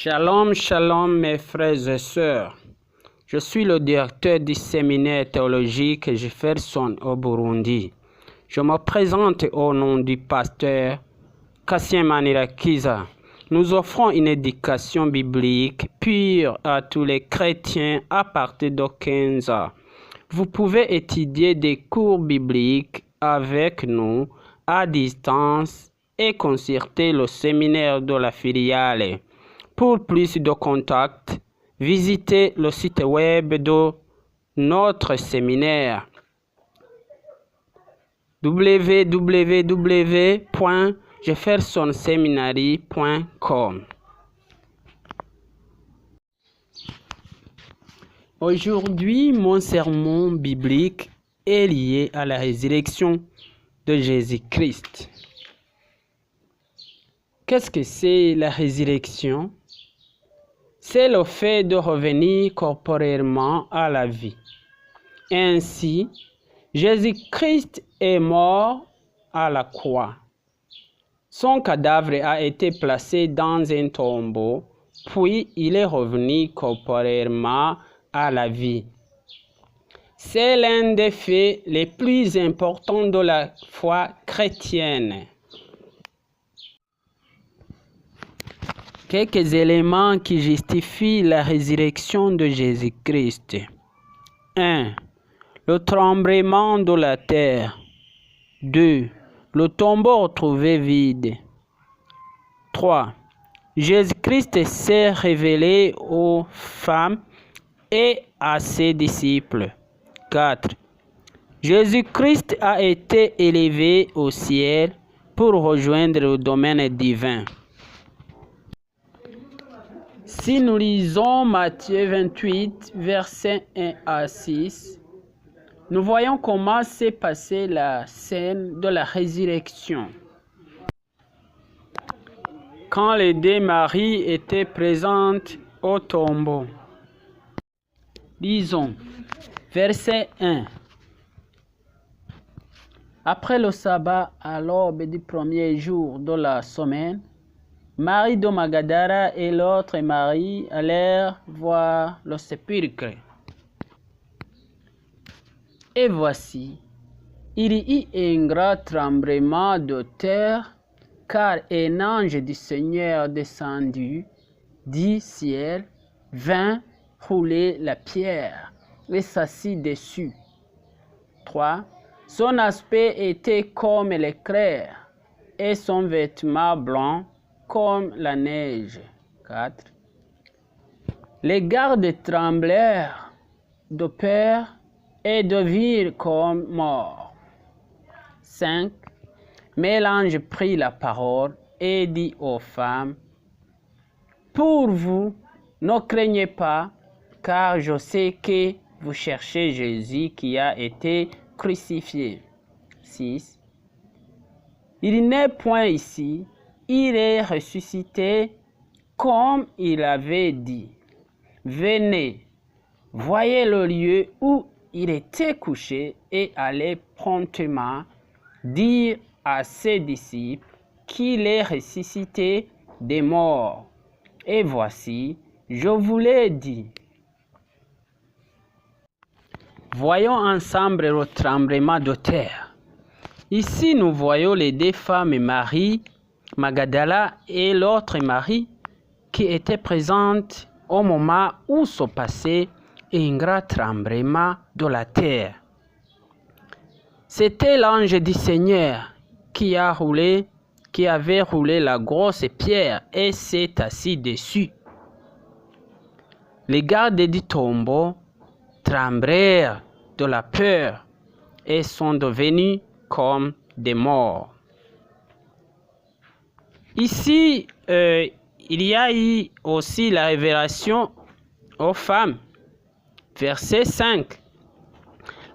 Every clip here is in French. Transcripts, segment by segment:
Shalom, shalom mes frères et sœurs. Je suis le directeur du séminaire théologique Jefferson au Burundi. Je me présente au nom du pasteur Cassien Manirakiza. Nous offrons une éducation biblique pure à tous les chrétiens à partir de 15 ans. Vous pouvez étudier des cours bibliques avec nous à distance et consulter le séminaire de la filiale. Pour plus de contacts, visitez le site web de notre séminaire www.jeffersonseminary.com. Aujourd'hui, mon sermon biblique est lié à la résurrection de Jésus-Christ. Qu'est-ce que c'est la résurrection? C'est le fait de revenir corporellement à la vie. Ainsi, Jésus-Christ est mort à la croix. Son cadavre a été placé dans un tombeau, puis il est revenu corporellement à la vie. C'est l'un des faits les plus importants de la foi chrétienne. Quelques éléments qui justifient la résurrection de Jésus-Christ. 1. Le tremblement de la terre. 2. Le tombeau retrouvé vide. 3. Jésus-Christ s'est révélé aux femmes et à ses disciples. 4. Jésus-Christ a été élevé au ciel pour rejoindre le domaine divin. Si nous lisons Matthieu 28, versets 1 à 6, nous voyons comment s'est passée la scène de la résurrection. Quand les deux Maries étaient présentes au tombeau. Lisons, verset 1. Après le sabbat, à l'aube du premier jour de la semaine, Marie de Magdala et l'autre Marie allèrent voir le sépulcre. Et voici, il y eut un grand tremblement de terre, car un ange du Seigneur descendu du ciel vint rouler la pierre et s'assit dessus. 3. Son aspect était comme l'éclair, et son vêtement blanc comme la neige. 4. Les gardes tremblèrent de peur et devinrent comme morts. 5. Mais l'ange prit la parole et dit aux femmes, « Pour vous, ne craignez pas, car je sais que vous cherchez Jésus qui a été crucifié. » 6. Il n'est point ici, il est ressuscité comme il avait dit. Venez, voyez le lieu où il était couché et allez promptement dire à ses disciples qu'il est ressuscité des morts. Et voici, je vous l'ai dit. Voyons ensemble le tremblement de terre. Ici, nous voyons les deux femmes Marie, Magdala et l'autre Marie qui étaient présentes au moment où se passait un grand tremblement de la terre. C'était l'ange du Seigneur qui avait roulé la grosse pierre et s'est assis dessus. Les gardes du tombeau tremblèrent de la peur et sont devenus comme des morts. Ici, il y a eu aussi la révélation aux femmes. Verset 5.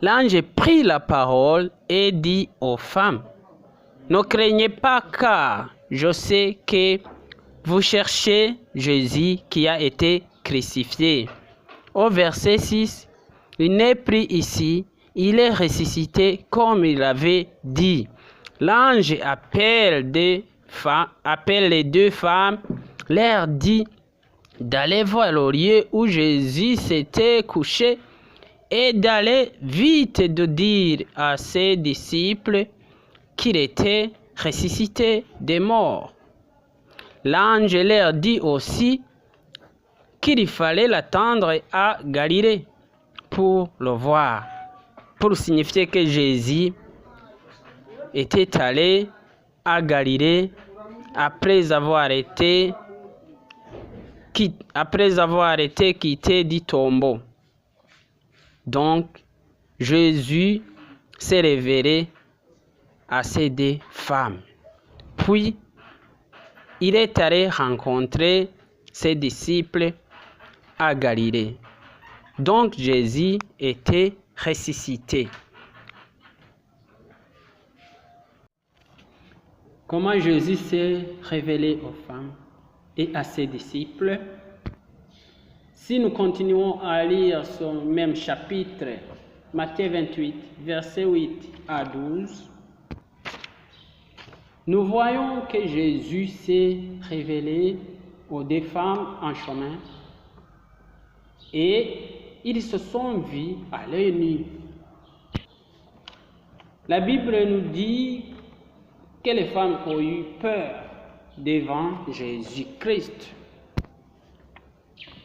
L'ange prit la parole et dit aux femmes, « Ne craignez pas, car je sais que vous cherchez Jésus qui a été crucifié. » Au verset 6, il n'est plus ici, il est ressuscité comme il avait dit. L'ange appelle les deux femmes, leur dit, d'aller voir le lieu où Jésus s'était couché et d'aller vite de dire à ses disciples qu'il était ressuscité des morts. L'ange leur dit aussi qu'il fallait l'attendre à Galilée pour le voir, pour signifier que Jésus était allé à Galilée après avoir été quitté du tombeau. Donc, Jésus s'est révélé à ces deux femmes. Puis, il est allé rencontrer ses disciples à Galilée. Donc, Jésus était ressuscité. Comment Jésus s'est révélé aux femmes et à ses disciples? Si nous continuons à lire ce même chapitre, Matthieu 28, versets 8 à 12, nous voyons que Jésus s'est révélé aux deux femmes en chemin et ils se sont vus à l'œil nu. La Bible nous dit que les femmes ont eu peur devant Jésus-Christ.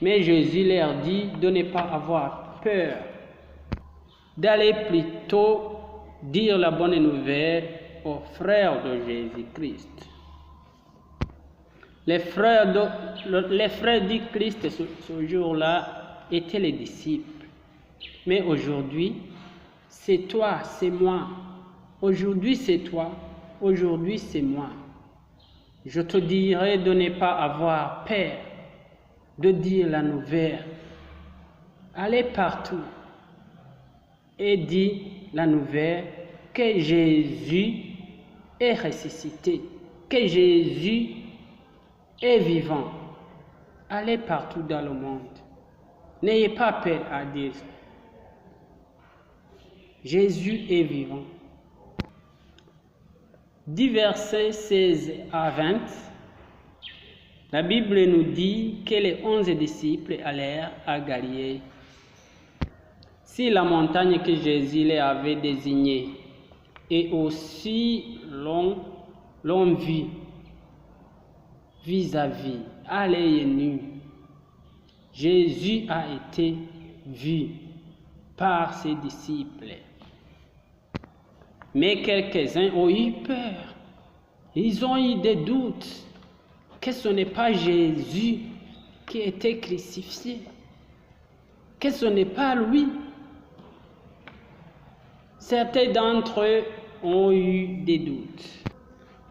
Mais Jésus leur dit de ne pas avoir peur, d'aller plutôt dire la bonne nouvelle aux frères de Jésus-Christ. Les frères du Christ ce jour-là étaient les disciples. Mais aujourd'hui, c'est toi, c'est moi. Aujourd'hui, c'est toi. Aujourd'hui, c'est moi. Je te dirai de ne pas avoir peur, de dire la nouvelle. Allez partout et dis la nouvelle que Jésus est ressuscité, que Jésus est vivant. Allez partout dans le monde. N'ayez pas peur à dire. Jésus est vivant. Du verset 16 à 20, la Bible nous dit que les 11 disciples allèrent à Galilée. Si la montagne que Jésus les avait désignée et aussi l'ont vue vis-à-vis, à l'œil nu, Jésus a été vu par ses disciples. Mais quelques-uns ont eu peur. Ils ont eu des doutes que ce n'est pas Jésus qui a été crucifié, que ce n'est pas lui. Certains d'entre eux ont eu des doutes.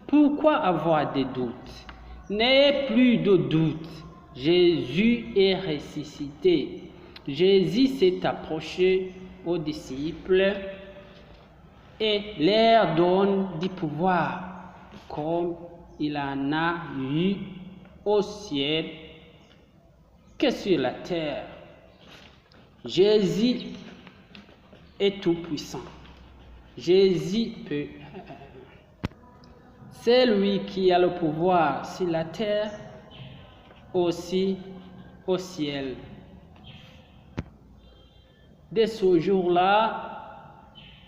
Pourquoi avoir des doutes? N'ayez plus de doutes. Jésus est ressuscité. Jésus s'est approché aux disciples et leur donne du pouvoir, comme il en a eu au ciel que sur la terre. Jésus est tout puissant. Jésus peut. C'est lui qui a le pouvoir sur la terre, aussi au ciel. Dès ce jour-là,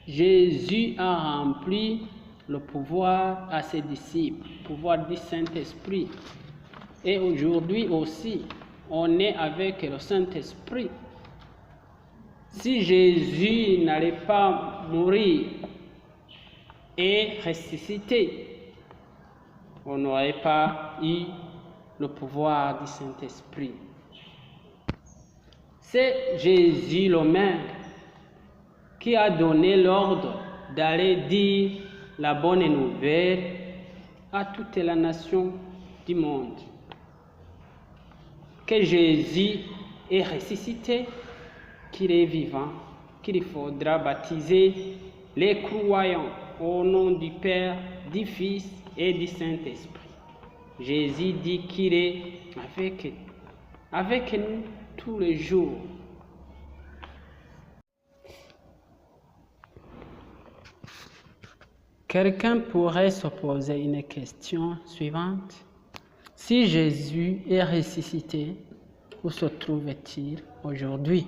Jésus a rempli le pouvoir à ses disciples, le pouvoir du Saint-Esprit. Et aujourd'hui aussi, on est avec le Saint-Esprit. Si Jésus n'allait pas mourir et ressusciter, on n'aurait pas eu le pouvoir du Saint-Esprit. C'est Jésus le même qui a donné l'ordre d'aller dire la bonne nouvelle à toute la nation du monde. Que Jésus est ressuscité, qu'il est vivant, qu'il faudra baptiser les croyants au nom du Père, du Fils et du Saint-Esprit. Jésus dit qu'il est avec nous tous les jours. Quelqu'un pourrait se poser une question suivante. Si Jésus est ressuscité, Où se trouve-t-il aujourd'hui?